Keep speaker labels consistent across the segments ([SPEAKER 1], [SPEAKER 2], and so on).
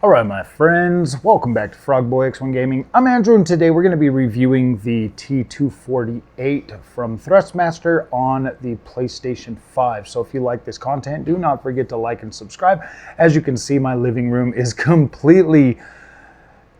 [SPEAKER 1] Alright my friends, welcome back to Frogboy X1 Gaming. I'm Andrew and today we're going to be reviewing the T248 from Thrustmaster on the PlayStation 5. So if you like this content, do not forget to like and subscribe. As you can see, my living room is completely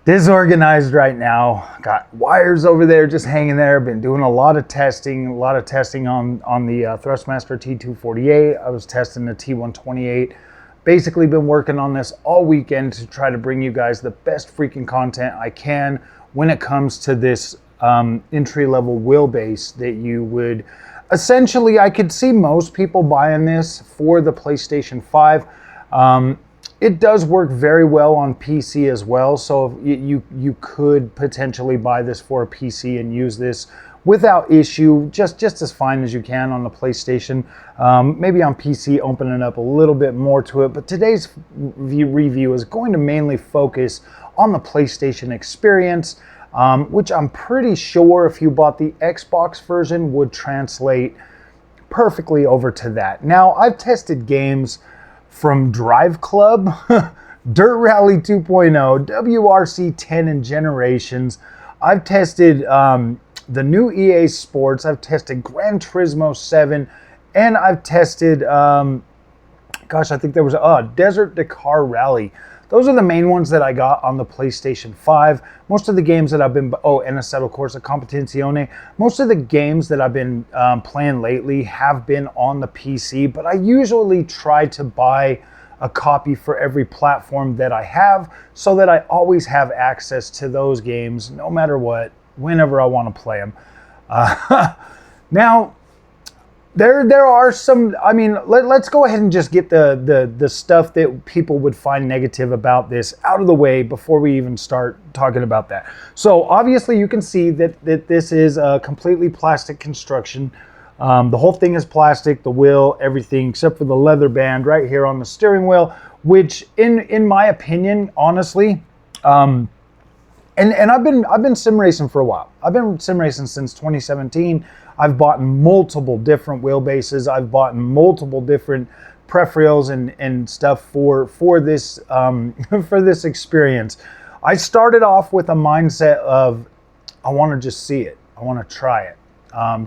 [SPEAKER 1] disorganized right now. Got wires over there just hanging there. Been doing a lot of testing on the Thrustmaster T248. I was testing the T128. Basically been working on this all weekend to try to bring you guys the best freaking content I can when it comes to this entry-level wheelbase that you would essentially, I could see most people buying this for the PlayStation 5. It does work very well on PC as well, so you could potentially buy this for a PC and use this without issue, just as fine as you can on the PlayStation. Maybe on PC, opening up a little bit more to it, but today's review is going to mainly focus on the PlayStation experience, which I'm pretty sure if you bought the Xbox version would translate perfectly over to that. Now, I've tested games from Drive Club, Dirt Rally 2.0, WRC 10 and Generations. I've tested the new EA Sports, I've tested Gran Turismo 7, and I've tested, I think there was Desert Dakar Rally. Those are the main ones that I got on the PlayStation 5. Most of the games that I've been, and Assetto Corsa Competizione. Most of the games that I've been playing lately have been on the PC, but I usually try to buy a copy for every platform that I have so that I always have access to those games no matter what, whenever I want to play them. Now, there are some, I mean, let's go ahead and just get the stuff that people would find negative about this out of the way before we even start talking about that. So obviously you can see that this is a completely plastic construction. The whole thing is plastic, the wheel, everything except for the leather band right here on the steering wheel, which in my opinion, honestly, and I've been sim racing for a while. I've been sim racing since 2017. I've bought multiple different wheelbases. I've bought multiple different peripherals and stuff for this for this experience. I started off with a mindset of I want to just see it. I want to try it.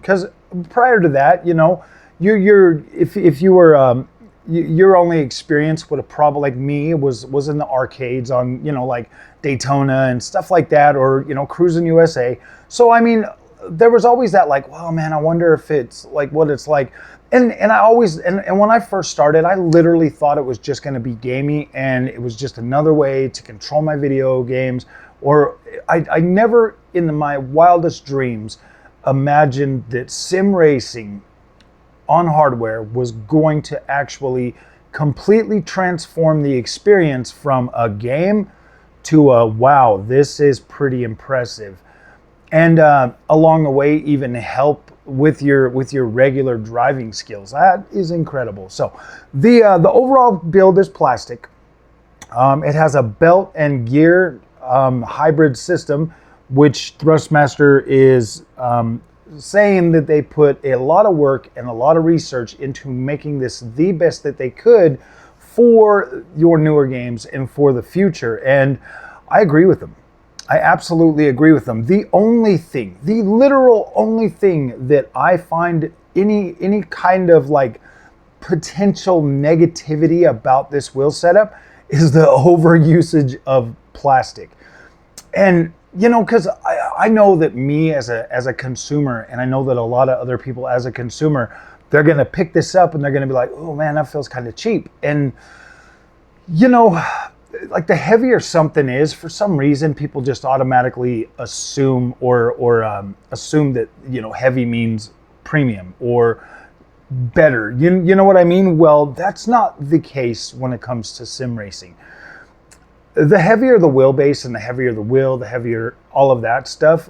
[SPEAKER 1] Because prior to that, you know, if you were your only experience would have probably, like me, was in the arcades on, you know, like Daytona and stuff like that, or, you know, Cruising USA. So I mean, there was always that like, well, man, I wonder if it's like what it's like. And I always, and when I first started, I literally thought it was just going to be gamey and it was just another way to control my video games. Or I never in my wildest dreams imagined that sim racing on hardware was going to actually completely transform the experience from a game to a, wow, this is pretty impressive. And along the way, even help with your regular driving skills. That is incredible. So the overall build is plastic. It has a belt and gear hybrid system, which Thrustmaster is saying that they put a lot of work and a lot of research into making this the best that they could for your newer games and for the future. And I agree with them. I absolutely agree with them. The only thing, the literal only thing that I find any kind of like potential negativity about this wheel setup is the overusage of plastic. And you know, because I know that me as a consumer, and I know that a lot of other people as a consumer, they're going to pick this up and they're going to be like, oh man, that feels kind of cheap. And, you know, like the heavier something is, for some reason, people just automatically assume or assume that, you know, heavy means premium or better. You know what I mean? Well, that's not the case when it comes to sim racing. The heavier the wheelbase and the heavier the wheel, the heavier all of that stuff,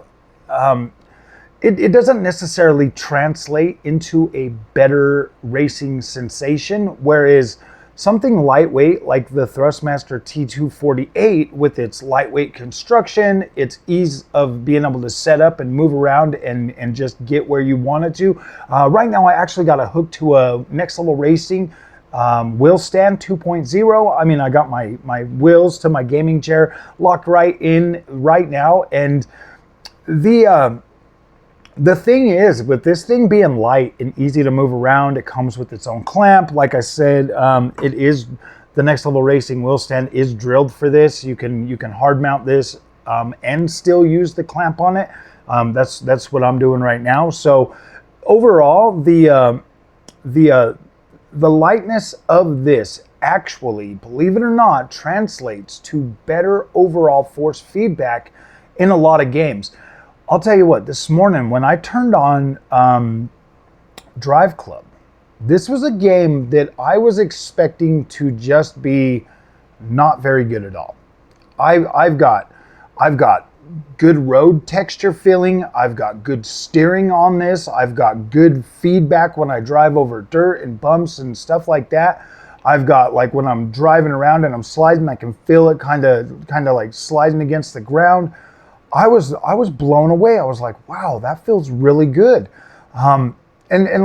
[SPEAKER 1] it doesn't necessarily translate into a better racing sensation, whereas something lightweight like the Thrustmaster T248 with its lightweight construction, its ease of being able to set up and move around and just get where you want it to. Right now I actually got a hook to a Next Level Racing Wheel stand 2.0. I mean, I got my wheels to my gaming chair locked right in right now. And the thing is, with this thing being light and easy to move around, it comes with its own clamp. Like I said, it is the Next Level Racing wheel stand is drilled for this. You can hard mount this and still use the clamp on it. That's what I'm doing right now. So overall, the lightness of this actually, believe it or not, translates to better overall force feedback in a lot of games. I'll tell you what, this morning when I turned on Drive Club, this was a game that I was expecting to just be not very good at all. I've got good road texture feeling. I've got good steering on this. I've got good feedback when I drive over dirt and bumps and stuff like that. I've got, like, when I'm driving around and I'm sliding, I can feel it kind of like sliding against the ground. I was blown away. I was like, wow, that feels really good. And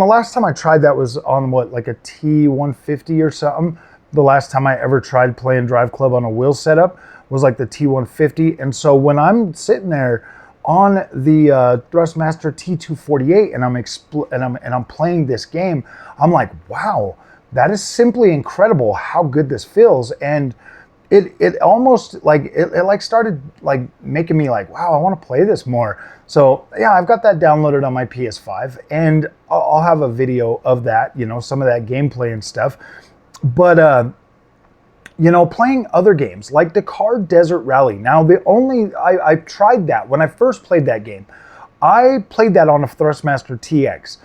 [SPEAKER 1] the last time I tried that was on what, like a T150 or something. The last time I ever tried playing Drive Club on a wheel setup was like the T150. And so when I'm sitting there on the Thrustmaster T248 and I'm playing this game, I'm like, wow, that is simply incredible how good this feels. And it almost like it like started like making me like, wow, I want to play this more. So yeah, I've got that downloaded on my PS5, and I'll have a video of that, you know, some of that gameplay and stuff. But you know, playing other games like Dakar Desert Rally. Now, I tried that when I first played that game. I played that on a Thrustmaster TX,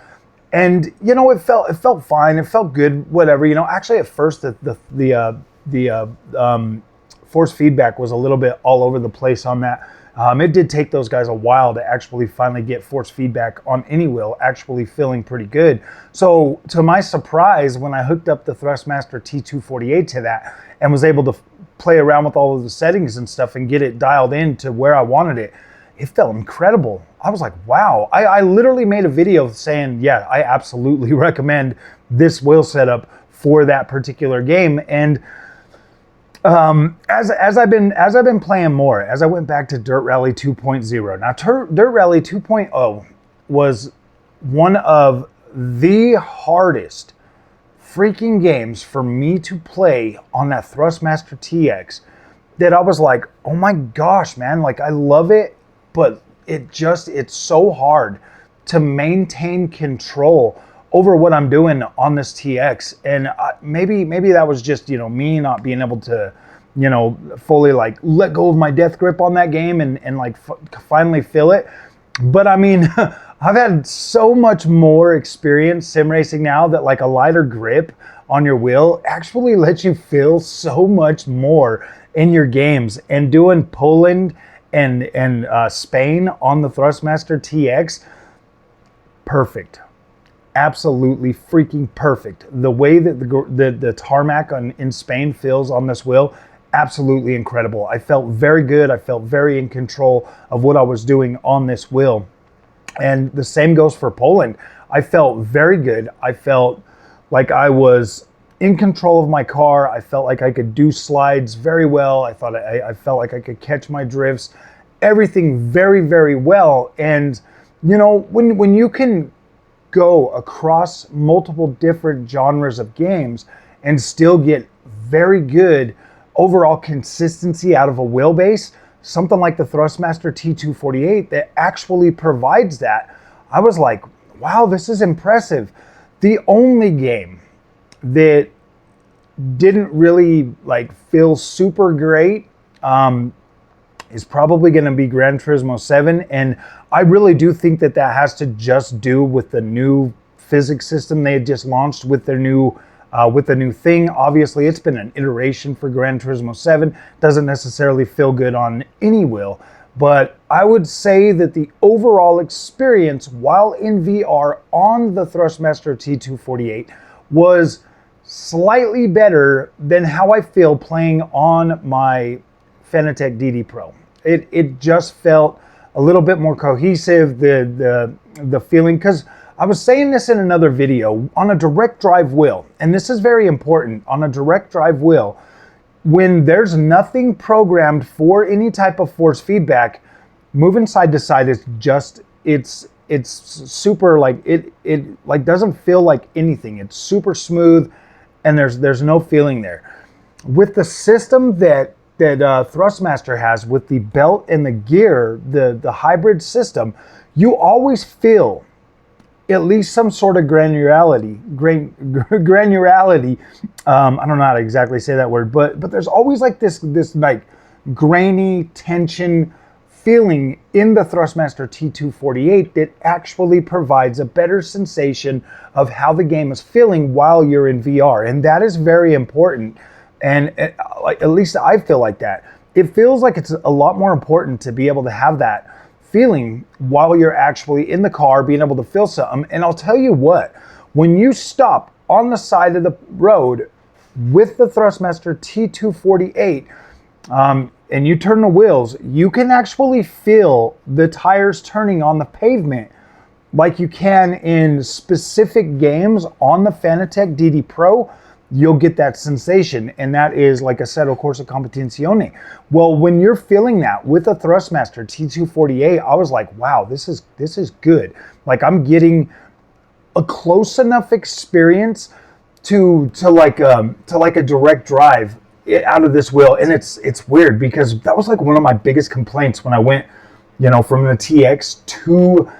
[SPEAKER 1] and you know, it felt fine. It felt good, whatever. You know, actually, at first the force feedback was a little bit all over the place on that. It did take those guys a while to actually finally get force feedback on any wheel actually feeling pretty good. So to my surprise, when I hooked up the Thrustmaster T248 to that and was able to play around with all of the settings and stuff and get it dialed in to where I wanted it, it felt incredible. I was like, wow. I literally made a video saying, yeah, I absolutely recommend this wheel setup for that particular game. And as I've been playing more, as I went back to Dirt Rally 2.0. Now, Dirt Rally 2.0 was one of the hardest freaking games for me to play on that Thrustmaster TX. That I was like, oh my gosh, man! Like, I love it, but it's so hard to maintain control over what I'm doing on this TX. And maybe that was just, you know, me not being able to, you know, fully like let go of my death grip on that game and like finally feel it. But I mean, I've had so much more experience sim racing now that like a lighter grip on your wheel actually lets you feel so much more in your games. And doing Poland and Spain on the Thrustmaster TX, perfect. Absolutely freaking perfect. The way that the tarmac in Spain feels on this wheel, absolutely incredible. I felt very good. I felt very in control of what I was doing on this wheel. And the same goes for Poland. I felt very good. I felt like I was in control of my car. I felt like I could do slides very well. I felt like I could catch my drifts. Everything very, very well. And you know, when you can go across multiple different genres of games and still get very good overall consistency out of a wheelbase, something like the Thrustmaster T248 that actually provides that, I was like, wow, this is impressive. The only game that didn't really like feel super great is probably going to be Gran Turismo 7, and I really do think that has to just do with the new physics system they had just launched with their new the new thing. Obviously, it's been an iteration for Gran Turismo 7. Doesn't necessarily feel good on any wheel, but I would say that the overall experience while in VR on the Thrustmaster T248 was slightly better than how I feel playing on my Fanatec DD Pro. It just felt a little bit more cohesive, the feeling, because I was saying this in another video, on a direct drive wheel, and this is very important, on a direct drive wheel, when there's nothing programmed for any type of force feedback, moving side to side is just, it's super, like, it like doesn't feel like anything. It's super smooth, and there's no feeling there. With the system that Thrustmaster has, with the belt and the gear, the hybrid system, you always feel at least some sort of granularity. I don't know how to exactly say that word, but there's always like this like grainy tension feeling in the Thrustmaster T248 that actually provides a better sensation of how the game is feeling while you're in VR, and that is very important. And like, at least I feel like that. It feels like it's a lot more important to be able to have that feeling while you're actually in the car, being able to feel something. And I'll tell you what, when you stop on the side of the road with the Thrustmaster T248 and you turn the wheels, you can actually feel the tires turning on the pavement like you can in specific games on the Fanatec DD Pro. You'll get that sensation, and that is like Assetto Corsa Competizione. Well, when you're feeling that with the Thrustmaster T248, I was like, wow, this is good. Like, I'm getting a close enough experience to like a direct drive out of this wheel. And it's weird, because that was like one of my biggest complaints when I went, you know, from the TX to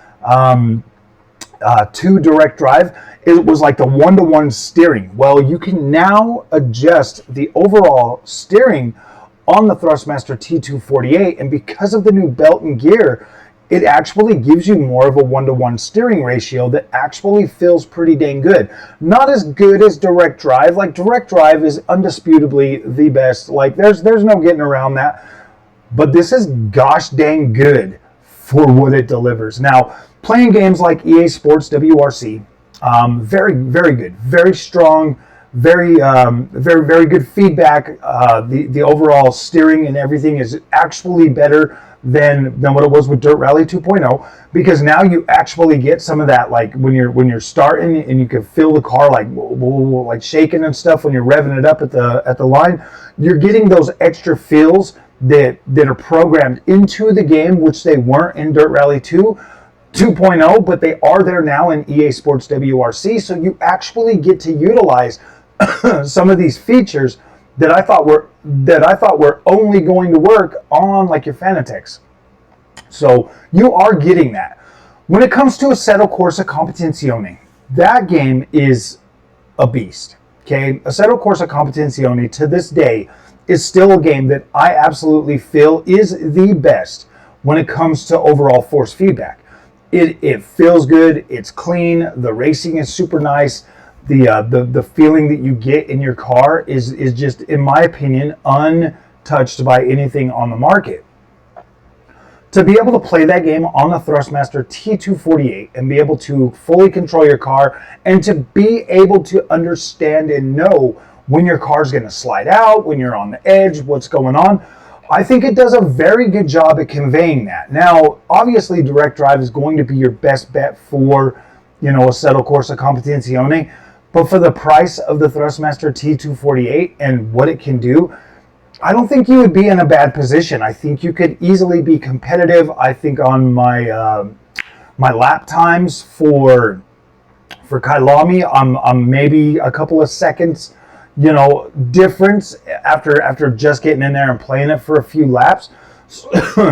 [SPEAKER 1] direct drive. It was like the one-to-one steering. Well, you can now adjust the overall steering on the Thrustmaster T248, and because of the new belt and gear, it actually gives you more of a one-to-one steering ratio that actually feels pretty dang good. Not as good as direct drive. Like, direct drive is undisputably the best. Like, there's no getting around that. But this is gosh dang good for what it delivers. Now, playing games like EA Sports WRC, very, very good, very strong, very good feedback. The overall steering and everything is actually better than what it was with Dirt Rally 2.0, because now you actually get some of that, like when you're starting and you can feel the car like shaking and stuff when you're revving it up at the line. You're getting those extra feels that are programmed into the game, which they weren't in Dirt Rally 2.0, but they are there now in EA Sports WRC. So you actually get to utilize some of these features that I thought were only going to work on like your Fanatec's. So you are getting that. When it comes to Assetto Corsa Competizione, that game is a beast. Okay, Assetto Corsa Competizione to this day is still a game that I absolutely feel is the best when it comes to overall force feedback. It feels good, it's clean, the racing is super nice, the feeling that you get in your car is just, in my opinion, untouched by anything on the market. To be able to play that game on the Thrustmaster T248 and be able to fully control your car, and to be able to understand and know when your car's going to slide out, when you're on the edge, what's going on, I think it does a very good job at conveying that. Now, obviously, direct drive is going to be your best bet for, you know, Assetto Corsa Competizione, but for the price of the Thrustmaster T248 and what it can do, I don't think you would be in a bad position. I think you could easily be competitive. I think on my my lap times for Kailami, I'm maybe a couple of seconds, you know, difference after just getting in there and playing it for a few laps.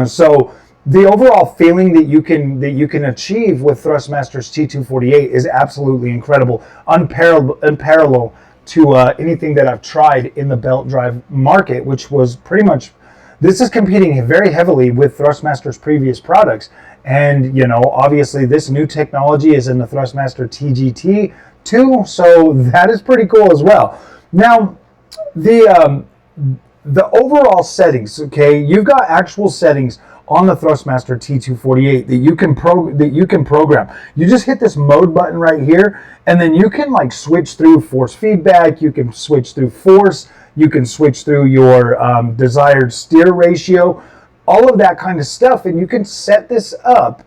[SPEAKER 1] So the overall feeling that you can achieve with Thrustmaster's T248 is absolutely incredible, unparalleled to anything that I've tried in the belt drive market, which was pretty much, this is competing very heavily with Thrustmaster's previous products. And, you know, obviously this new technology is in the Thrustmaster TGT too, so that is pretty cool as well. Now, the overall settings, okay, you've got actual settings on the Thrustmaster T248 that you can program. You just hit this mode button right here, and then you can like switch through force feedback, you can switch through force, you can switch through your desired steer ratio, all of that kind of stuff, and you can set this up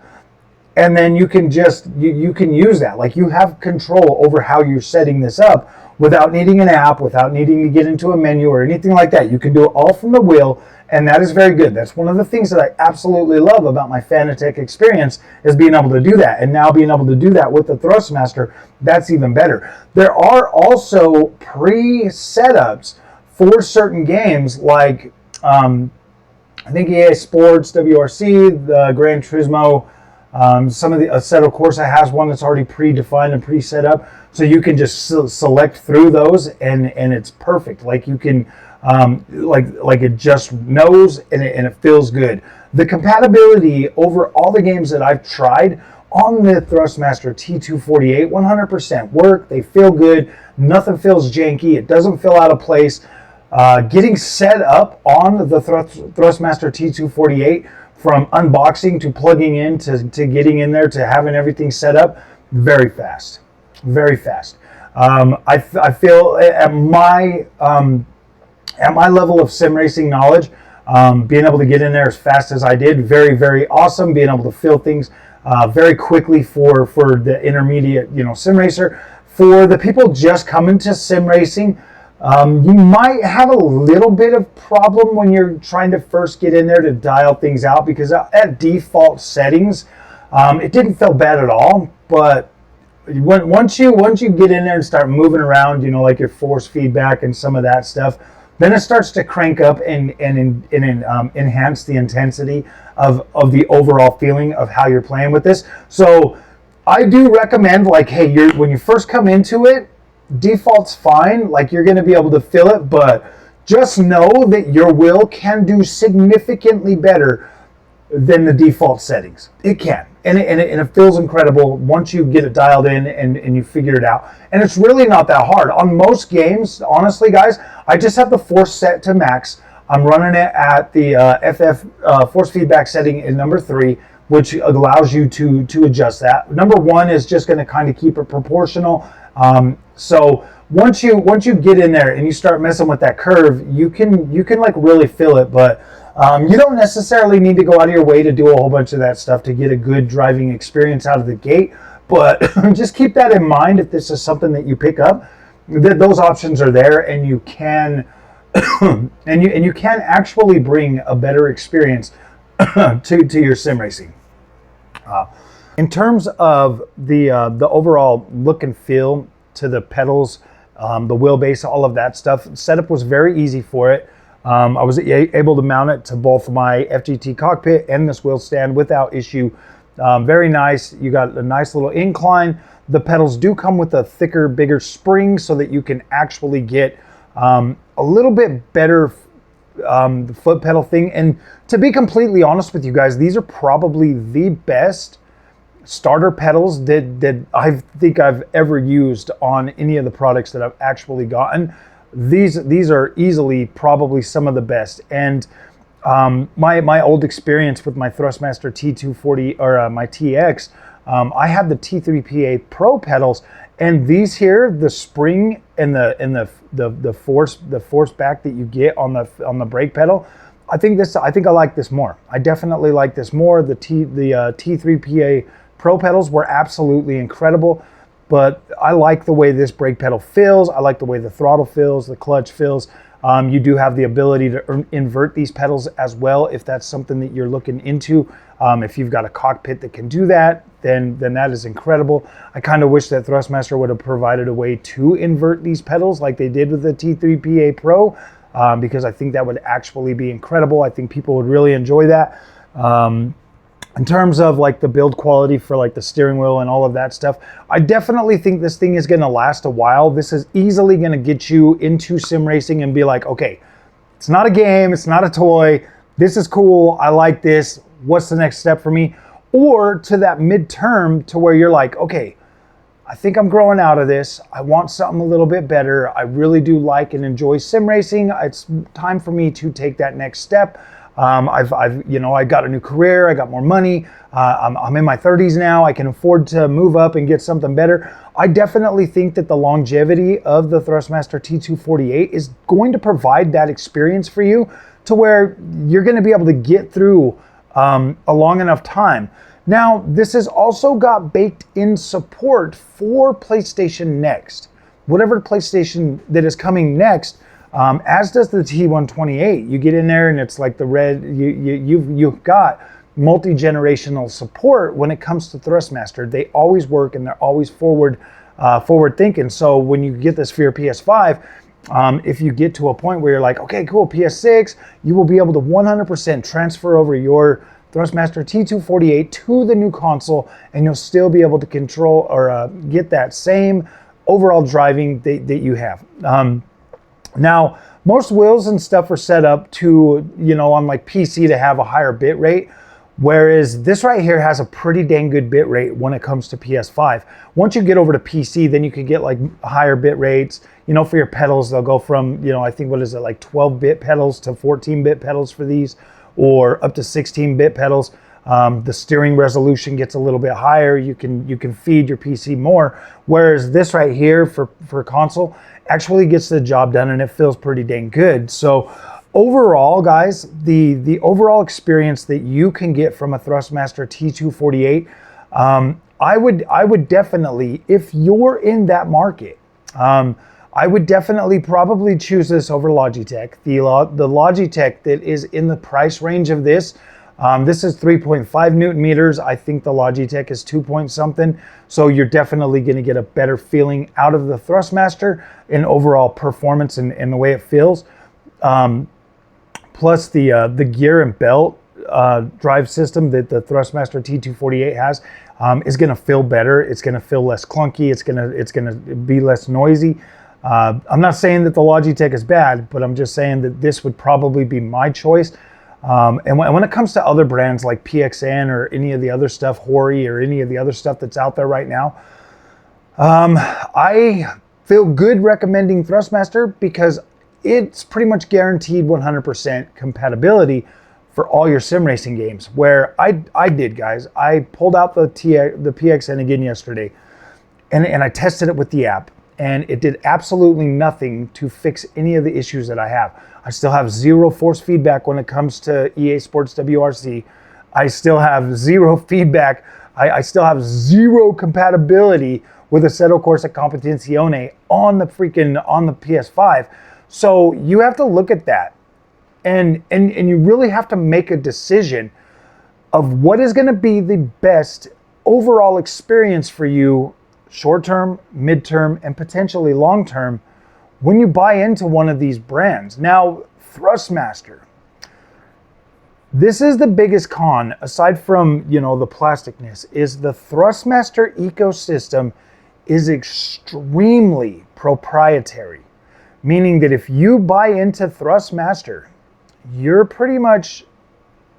[SPEAKER 1] and then you can just, you can use that. Like, you have control over how you're setting this up without needing an app, without needing to get into a menu or anything like that. You can do it all from the wheel, and that is very good. That's one of the things that I absolutely love about my Fanatec experience, is being able to do that. And now being able to do that with the Thrustmaster, that's even better. There are also pre-setups for certain games, like I think EA Sports, WRC, the Gran Turismo, some of the Assetto Corsa has one that's already predefined and pre-set up, so you can just select through those, and it's perfect. Like, you can like it just knows, and it feels good. The compatibility over all the games that I've tried on the Thrustmaster T248, 100% work. They feel good. Nothing feels janky. It doesn't feel out of place. Getting set up on the Thrustmaster T248, from unboxing to plugging in to getting in there to having everything set up, very fast, very fast. I feel at my level of sim racing knowledge, being able to get in there as fast as I did, very, very awesome. Being able to feel things very quickly for the intermediate, sim racer. For the people just coming to sim racing, you might have a little bit of problem when you're trying to first get in there to dial things out, because at default settings, it didn't feel bad at all. But once you get in there and start moving around, like your force feedback and some of that stuff, then it starts to crank up and enhance the intensity of the overall feeling of how you're playing with this. So I do recommend, like, hey, when you first come into it, default's fine, like, you're going to be able to feel it, but just know that your wheel can do significantly better than the default settings. It can, and it feels incredible once you get it dialed in and you figure it out. And it's really not that hard. On most games, honestly, guys, I just have the force set to max. I'm running it at the FF force feedback setting in number 3, which allows you to adjust that. Number 1 is just going to kind of keep it proportional. So once you get in there and you start messing with that curve, you can like really feel it, but you don't necessarily need to go out of your way to do a whole bunch of that stuff to get a good driving experience out of the gate. But just keep that in mind if this is something that you pick up. Those options are there, and you can and you can actually bring a better experience to your sim racing. In terms of the overall look and feel to the pedals, the wheelbase, all of that stuff, setup was very easy for it. I was able to mount it to both my FGT cockpit and this wheel stand without issue. Very nice. You got a nice little incline. The pedals do come with a thicker, bigger spring so that you can actually get a little bit better the foot pedal thing. And to be completely honest with you guys, these are probably the best starter pedals that I think I've ever used on any of the products that I've actually gotten. These are easily probably some of the best. And my old experience with my Thrustmaster T240 or my TX, I had the T3PA Pro pedals, and these here, the spring and the force back that you get on the brake pedal, I think I like this more. I definitely like this more. The T3PA Pro pedals were absolutely incredible, but I like the way this brake pedal feels. I like the way the throttle feels, the clutch feels. You do have the ability to invert these pedals as well if that's something that you're looking into. If you've got a cockpit that can do that, then that is incredible. I kind of wish that Thrustmaster would have provided a way to invert these pedals like they did with the T3PA Pro, because I think that would actually be incredible. I think people would really enjoy that. In terms of like the build quality for like the steering wheel and all of that stuff, I definitely think this thing is going to last a while. This is easily going to get you into sim racing and be like, okay, it's not a game, it's not a toy. This is cool. I like this. What's the next step for me? Or to that midterm to where you're like, okay, I think I'm growing out of this. I want something a little bit better. I really do like and enjoy sim racing. It's time for me to take that next step. I got a new career, I got more money, I'm in my 30s now, I can afford to move up and get something better. I definitely think that the longevity of the Thrustmaster T248 is going to provide that experience for you to where you're going to be able to get through a long enough time. Now, this has also got baked in support for PlayStation Next. Whatever PlayStation that is coming next, as does the T248. You get in there and it's like the red, you've got multi-generational support when it comes to Thrustmaster. They always work and they're always forward thinking. So when you get this for your PS5, if you get to a point where you're like, okay, cool, PS6, you will be able to 100% transfer over your Thrustmaster T248 to the new console, and you'll still be able to control or get that same overall driving that you have. Now, most wheels and stuff are set up to, on like PC to have a higher bit rate, whereas this right here has a pretty dang good bit rate when it comes to PS5. Once you get over to PC, then you can get like higher bit rates. For your pedals, they'll go from, I think, what is it, like 12-bit pedals to 14-bit pedals for these, or up to 16-bit pedals. The steering resolution gets a little bit higher. You can feed your PC more. Whereas this right here for console actually gets the job done, and it feels pretty dang good. So overall, guys, the overall experience that you can get from a Thrustmaster T248, I would definitely, if you're in that market, I would definitely probably choose this over Logitech. The Logitech that is in the price range of this, this is 3.5 Newton meters. I think the Logitech is 2 point something. So you're definitely going to get a better feeling out of the Thrustmaster in overall performance and the way it feels. Plus the gear and belt drive system that the Thrustmaster T248 has is going to feel better. It's going to feel less clunky. It's going to be less noisy. I'm not saying that the Logitech is bad, but I'm just saying that this would probably be my choice. And when it comes to other brands like PXN or any of the other stuff, Hori or any of the other stuff that's out there right now, I feel good recommending Thrustmaster because it's pretty much guaranteed 100% compatibility for all your sim racing games. Where I did, guys, I pulled out the PXN again yesterday, and I tested it with the app. And it did absolutely nothing to fix any of the issues that I have. I still have zero force feedback when it comes to EA Sports WRC. I still have zero feedback. I still have zero compatibility with Assetto Corsa Competizione on the PS5. So you have to look at that. And you really have to make a decision of what is going to be the best overall experience for you, short-term, mid-term, and potentially long-term, when you buy into one of these brands. Now, Thrustmaster. This is the biggest con, aside from, the plasticness, is the Thrustmaster ecosystem is extremely proprietary. Meaning that if you buy into Thrustmaster, you're pretty much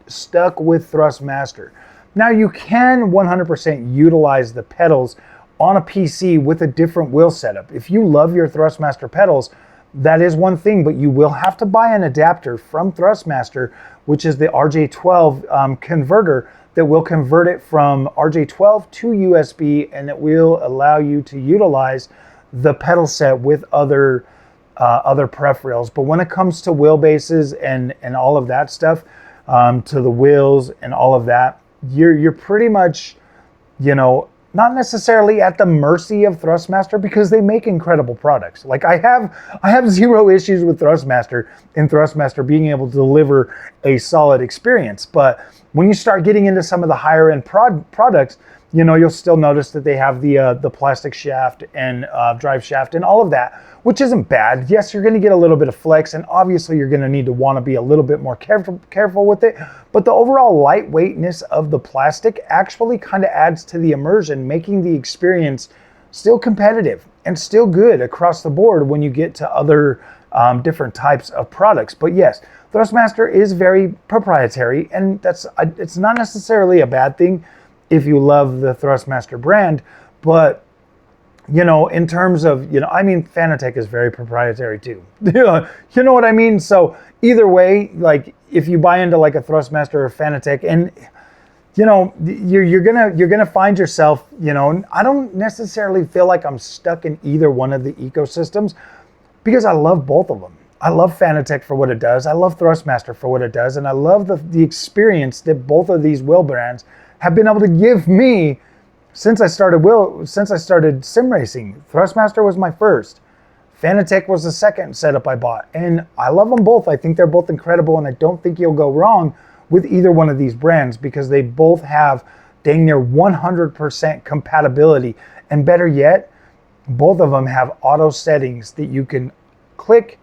[SPEAKER 1] stuck with Thrustmaster. Now, you can 100% utilize the pedals on a PC with a different wheel setup. If you love your Thrustmaster pedals, that is one thing, but you will have to buy an adapter from Thrustmaster, which is the RJ12 converter that will convert it from RJ12 to USB, and it will allow you to utilize the pedal set with other peripherals. But when it comes to wheelbases and all of that stuff, to the wheels and all of that, you're pretty much, not necessarily at the mercy of Thrustmaster, because they make incredible products. Like I have zero issues with Thrustmaster and Thrustmaster being able to deliver a solid experience. But when you start getting into some of the higher end products, you'll still notice that they have the plastic shaft and drive shaft and all of that, which isn't bad. Yes, you're going to get a little bit of flex, and obviously you're going to need to want to be a little bit more careful with it. But the overall lightweightness of the plastic actually kind of adds to the immersion, making the experience still competitive and still good across the board when you get to other different types of products. But yes, Thrustmaster is very proprietary, and it's not necessarily a bad thing if you love the Thrustmaster brand. But in terms of, Fanatec is very proprietary too. You know what I mean? So either way, like if you buy into like a Thrustmaster or Fanatec, and you're gonna find yourself, I don't necessarily feel like I'm stuck in either one of the ecosystems, because I love both of them. I love Fanatec for what it does. I love Thrustmaster for what it does. And I love the experience that both of these wheel brands have been able to give me since I started sim racing. Thrustmaster was my first. Fanatec was the second setup I bought. And I love them both. I think they're both incredible. And I don't think you'll go wrong with either one of these brands because they both have dang near 100% compatibility. And better yet, both of them have auto settings that you can click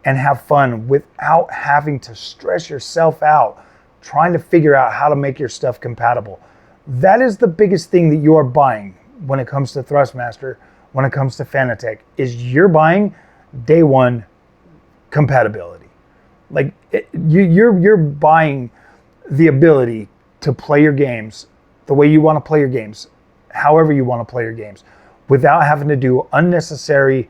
[SPEAKER 1] and have fun without having to stress yourself out trying to figure out how to make your stuff compatible. That is the biggest thing that you are buying when it comes to Thrustmaster, when it comes to Fanatec, is you're buying day one compatibility. Like you're buying the ability to play your games the way you want to play your games, however you want to play your games, without having to do unnecessary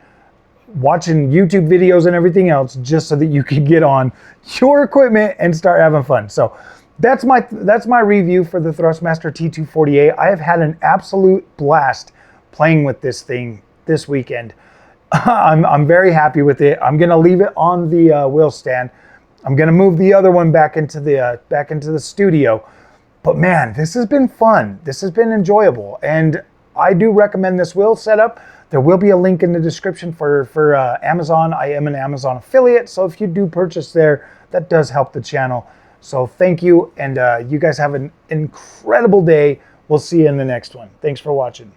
[SPEAKER 1] watching YouTube videos and everything else just so that you can get on your equipment and start having fun. So that's my review for the Thrustmaster T248. I have had an absolute blast playing with this thing this weekend. I'm very happy with it. I'm gonna leave it on the wheel stand. I'm gonna move the other one back into the studio. But man, this has been fun. This has been enjoyable, and I do recommend this wheel setup. There will be a link in the description for Amazon. I am an Amazon affiliate, so if you do purchase there, that does help the channel. So thank you, and you guys have an incredible day. We'll see you in the next one. Thanks for watching.